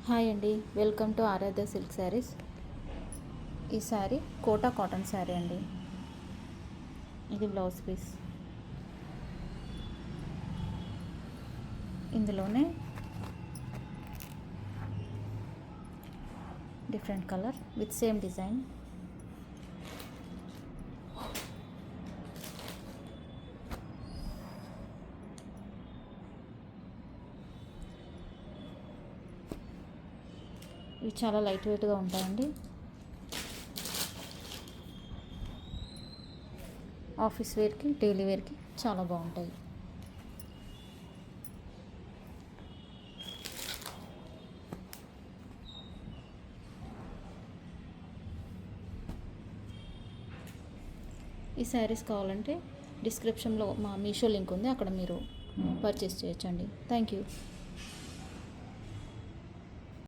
Hi అండి, welcome to Aradhya silk saris. ఈ sari Kota cotton sari అండి. ఇది బ్లౌజ్ పీస్. ఇందులోనే different colour with same design. ఇవి చాలా లైట్ వెయిట్గా ఉంటాయండి. ఆఫీస్ వేర్కి, డైలీ వేర్కి చాలా బాగుంటాయి. ఈ శారీస్ కావాలంటే డిస్క్రిప్షన్లో మా మీషో లింక్ ఉంది, అక్కడ మీరు పర్చేస్ చేయొచ్చండి. Thank you.